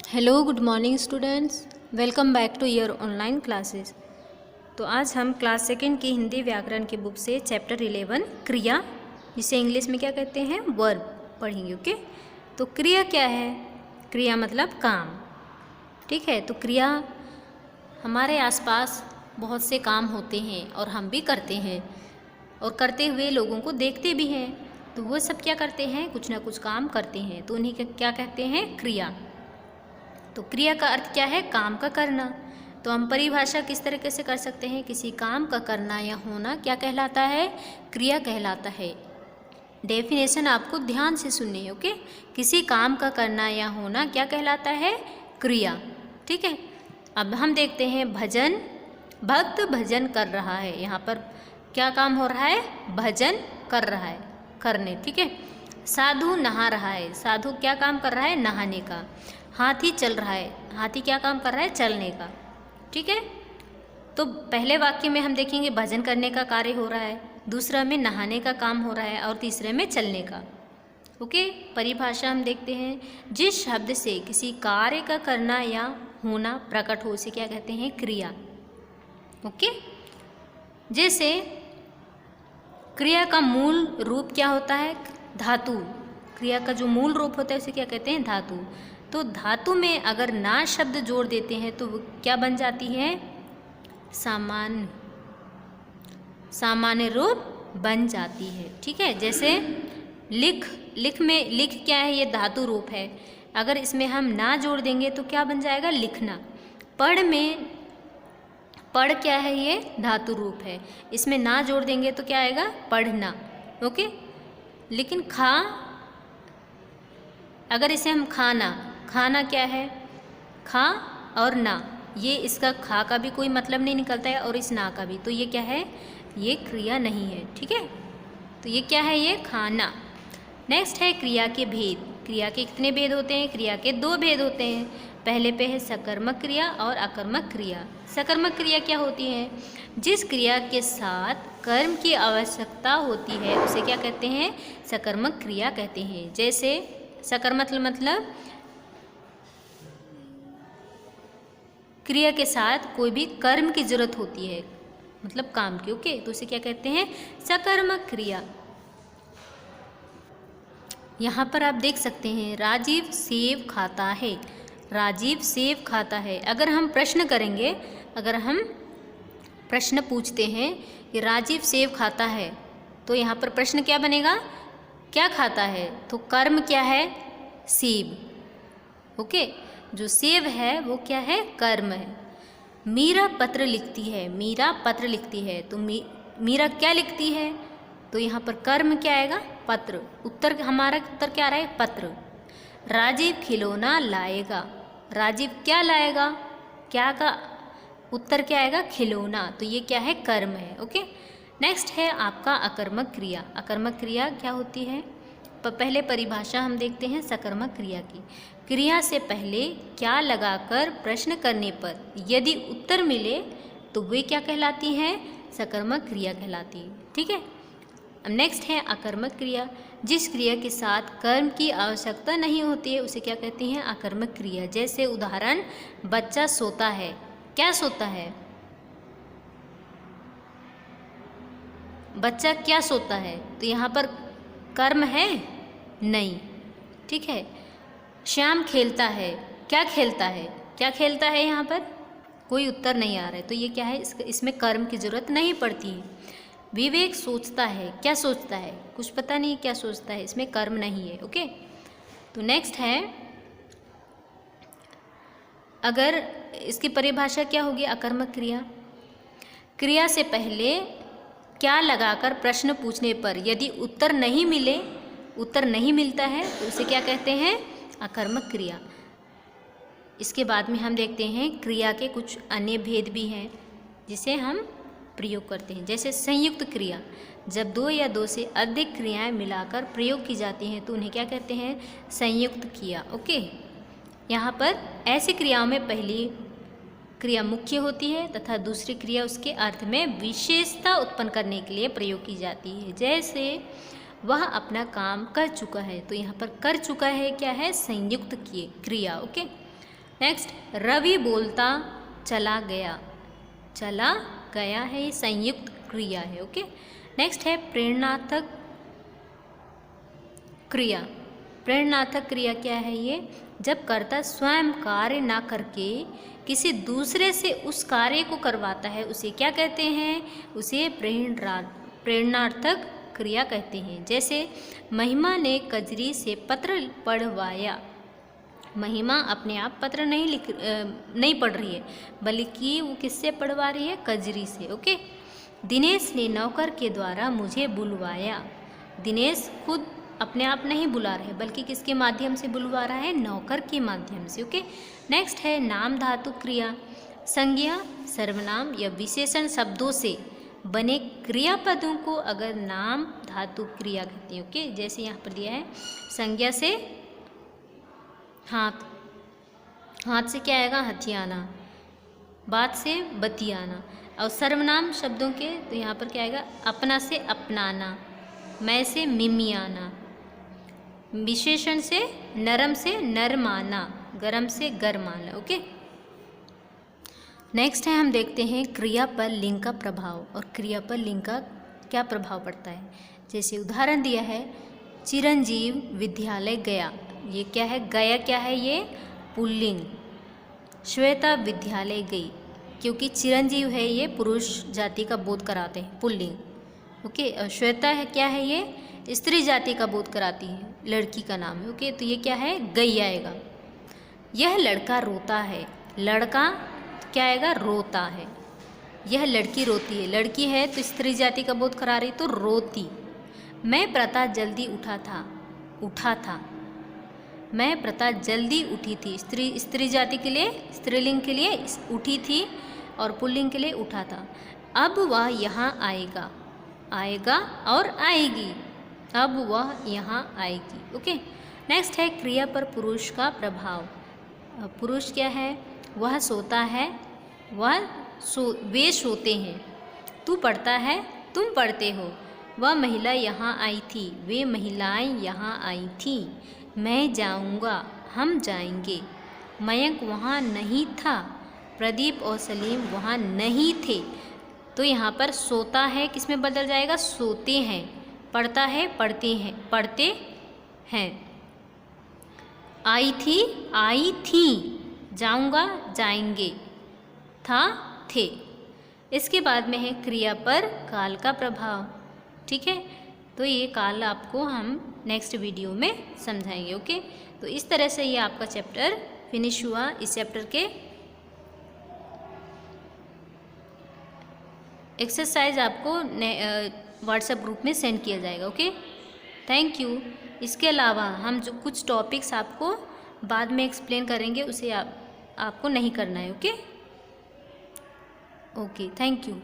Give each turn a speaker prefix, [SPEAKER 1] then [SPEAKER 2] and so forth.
[SPEAKER 1] Hello good morning students, welcome back to your online classes. तो आज हम class second की हिंदी व्याकरण की बुक से चैप्टर 11 क्रिया, जिसे इंग्लिश में क्या कहते हैं, वर्ब, पढ़ेंगे। ओके, तो क्रिया क्या है? क्रिया मतलब काम। ठीक है, तो क्रिया हमारे आसपास बहुत से काम होते हैं और हम भी करते हैं और करते हुए लोगों को देखते भी हैं। तो वो सब क्या करते हैं, कुछ ना कुछ काम करते हैं, तो उन्हीं का क्या कहते हैं, क्रिया। तो क्रिया का अर्थ क्या है? काम का करना। तो हम परिभाषा किस तरीके से कर सकते हैं? किसी काम का करना या होना क्या कहलाता है? क्रिया कहलाता है। डेफिनेशन आपको ध्यान से सुननी है। ओके, किसी काम का करना या होना क्या कहलाता है? क्रिया। ठीक है, अब हम देखते हैं भजन। भक्त भजन कर रहा है। यहाँ पर क्या काम हो रहा है? भजन कर रहा है, करने। ठीक है, साधु नहा रहा है। साधु क्या काम कर रहा है? नहाने का। हाथी चल रहा है। हाथी क्या काम कर रहा है? चलने का। ठीक है, तो पहले वाक्य में हम देखेंगे भजन करने का कार्य हो रहा है, दूसरा में नहाने का काम हो रहा है और तीसरे में चलने का। ओके, परिभाषा हम देखते हैं। जिस शब्द से किसी कार्य का करना या होना प्रकट हो उसे क्या कहते हैं? क्रिया। ओके, जैसे क्रिया का मूल रूप क्या होता है? धातु। क्रिया का जो मूल रूप होता है उसे क्या कहते हैं? धातु। तो धातु में अगर ना शब्द जोड़ देते हैं तो वो क्या बन जाती है? सामान्य। सामान्य रूप बन जाती है। ठीक है, जैसे लिख। लिख में लिख क्या है? ये धातु रूप है। अगर इसमें हम ना जोड़ देंगे तो क्या बन जाएगा? लिखना। पढ़ में पढ़ क्या है? ये धातु रूप है। इसमें ना जोड़ देंगे तो क्या आएगा? पढ़ना। ओके, लेकिन खा, अगर इसे हम खाना, खाना क्या है? खा और ना, ये इसका खा का भी कोई मतलब नहीं निकलता है और इस ना का भी, तो ये क्या है? ये क्रिया नहीं है। ठीक है, तो ये क्या है? ये खाना। नेक्स्ट है क्रिया के भेद। क्रिया के कितने भेद होते हैं? क्रिया के दो भेद होते हैं। पहले पे है सकर्मक क्रिया और अकर्मक क्रिया। सकर्मक क्रिया क्या होती है? जिस क्रिया के साथ कर्म की आवश्यकता होती है उसे क्या कहते हैं? सकर्मक क्रिया कहते हैं। जैसे सकर्मक मतलब क्रिया के साथ कोई भी कर्म की जरूरत होती है, मतलब काम की। ओके, तो उसे क्या कहते हैं? सकर्मक क्रिया। यहाँ पर आप देख सकते हैं राजीव सेब खाता है। राजीव सेब खाता है। अगर हम प्रश्न करेंगे, अगर हम प्रश्न पूछते हैं कि राजीव सेब खाता है, तो यहाँ पर प्रश्न क्या बनेगा? क्या खाता है? तो कर्म क्या है? सेब। ओके, जो सेब है वो क्या है? कर्म है। मीरा पत्र लिखती है। मीरा पत्र लिखती है, तो मीरा क्या लिखती है? तो यहाँ पर कर्म क्या आएगा? पत्र। उत्तर, हमारा उत्तर क्या आ रहा है? पत्र। राजीव खिलौना लाएगा। राजीव क्या लाएगा? क्या का उत्तर क्या आएगा? खिलौना। तो ये क्या है? कर्म है। ओके, नेक्स्ट है आपका अकर्मक क्रिया। अकर्मक क्रिया क्या होती है? पहले परिभाषा हम देखते हैं सकर्मक क्रिया की। क्रिया से पहले क्या लगाकर प्रश्न करने पर यदि उत्तर मिले तो वे क्या कहलाती हैं? सकर्मक क्रिया कहलाती है। ठीक है, अब नेक्स्ट है अकर्मक क्रिया। जिस क्रिया के साथ कर्म की आवश्यकता नहीं होती है उसे क्या कहते हैं? अकर्मक क्रिया। जैसे उदाहरण, बच्चा सोता है। क्या सोता है? बच्चा क्या सोता है? तो यहाँ पर कर्म है? नहीं। ठीक है, श्याम खेलता है। क्या खेलता है? क्या खेलता है? यहाँ पर कोई उत्तर नहीं आ रहा है, तो ये क्या है? इसमें कर्म की जरूरत नहीं पड़ती है। विवेक सोचता है। क्या सोचता है? कुछ पता नहीं क्या सोचता है, इसमें कर्म नहीं है। ओके, तो नेक्स्ट है, अगर इसकी परिभाषा क्या होगी? अकर्मक क्रिया। क्रिया से पहले क्या लगाकर प्रश्न पूछने पर यदि उत्तर नहीं मिले, उत्तर नहीं मिलता है तो उसे क्या कहते हैं? अकर्मक क्रिया। इसके बाद में हम देखते हैं क्रिया के कुछ अन्य भेद भी हैं जिसे हम प्रयोग करते हैं। जैसे संयुक्त क्रिया। जब दो या दो से अधिक क्रियाएं मिलाकर प्रयोग की जाती हैं तो उन्हें क्या कहते हैं? संयुक्त क्रिया। ओके, यहाँ पर ऐसी क्रियाओं में पहली क्रिया मुख्य होती है तथा दूसरी क्रिया उसके अर्थ में विशेषता उत्पन्न करने के लिए प्रयोग की जाती है। जैसे वह अपना काम कर चुका है, तो यहाँ पर कर चुका है क्या है? संयुक्त क्रिया। ओके, नेक्स्ट, रवि बोलता चला गया। चला गया है, ये संयुक्त क्रिया है। ओके। नेक्स्ट है प्रेरणार्थक क्रिया। प्रेरणार्थक क्रिया क्या है? ये जब कर्ता स्वयं कार्य ना करके किसी दूसरे से उस कार्य को करवाता है, उसे क्या कहते हैं? उसे प्रेरणार्थक क्रिया कहते हैं। जैसे महिमा ने कजरी से पत्र पढ़वाया। महिमा अपने आप पत्र नहीं पढ़ रही है, बल्कि वो किससे पढ़वा रही है? कजरी से। ओके। दिनेश ने नौकर के द्वारा मुझे बुलवाया। दिनेश खुद अपने आप नहीं बुला रहे, बल्कि किसके माध्यम से बुलवा रहा है? नौकर के माध्यम से। ओके। नेक्स्ट है नाम धातु क्रिया। संज्ञा, सर्वनाम या विशेषण शब्दों से बने क्रियापदों को अगर नाम धातु क्रिया कहते हैं। ओके। जैसे यहाँ पर दिया है, संज्ञा से हाथ, हाथ से क्या आएगा? हथियाना। बात से बतियाना। और सर्वनाम शब्दों के तो यहाँ पर क्या आएगा? अपना से अपनाना, मैं से मिमियाना। विशेषण से नरम से नरमाना, गरम से गरमाना। ओके। नेक्स्ट है, हम देखते हैं क्रिया पर लिंग का प्रभाव और क्रिया पर लिंग का क्या प्रभाव पड़ता है। जैसे उदाहरण दिया है, चिरंजीव विद्यालय गया। ये क्या है? गया क्या है? ये पुल्लिंग। श्वेता विद्यालय गई, क्योंकि चिरंजीव है ये पुरुष जाति का बोध कराते हैं, पुल्लिंग। ओके। श्वेता है क्या है? ये स्त्री जाति का बोध कराती है, लड़की का नाम है। ओके। तो ये क्या है? गई आएगा। यह लड़का रोता है। लड़का क्या आएगा? रोता है। यह लड़की रोती है। लड़की है तो स्त्री जाति का बोध करा रही, तो रोती। मैं प्रता जल्दी उठा था। मैं प्रता जल्दी उठी थी। स्त्री जाति के लिए, स्त्रीलिंग के लिए उठी थी, और पुल्लिंग के लिए उठा था। अब वह यहाँ आएगा। आएगा और आएगी। अब वह यहाँ आएगी। ओके। नेक्स्ट है क्रिया पर पुरुष का प्रभाव। पुरुष क्या है? वह सोता है, वे सोते हैं। तू पढ़ता है, तुम पढ़ते हो। वह महिला यहाँ आई थी, वे महिलाएं यहाँ आई थीं। मैं जाऊँगा, हम जाएंगे। मयंक वहाँ नहीं था, प्रदीप और सलीम वहाँ नहीं थे। तो यहाँ पर सोता है किस में बदल जाएगा? सोते हैं। पढ़ता है, पढ़ते हैं। आई थी, आई थी। जाऊँगा, जाएंगे। था, थे। इसके बाद में है क्रिया पर काल का प्रभाव। ठीक है। तो ये काल आपको हम नेक्स्ट वीडियो में समझाएंगे। ओके। तो इस तरह से ये आपका चैप्टर फिनिश हुआ। इस चैप्टर के एक्सरसाइज आपको व्हाट्सएप ग्रुप में सेंड किया जाएगा। ओके। Thank you. इसके अलावा हम जो कुछ टॉपिक्स आपको बाद में एक्सप्लेन करेंगे, उसे आपको नहीं करना है। ओके। Okay, thank you.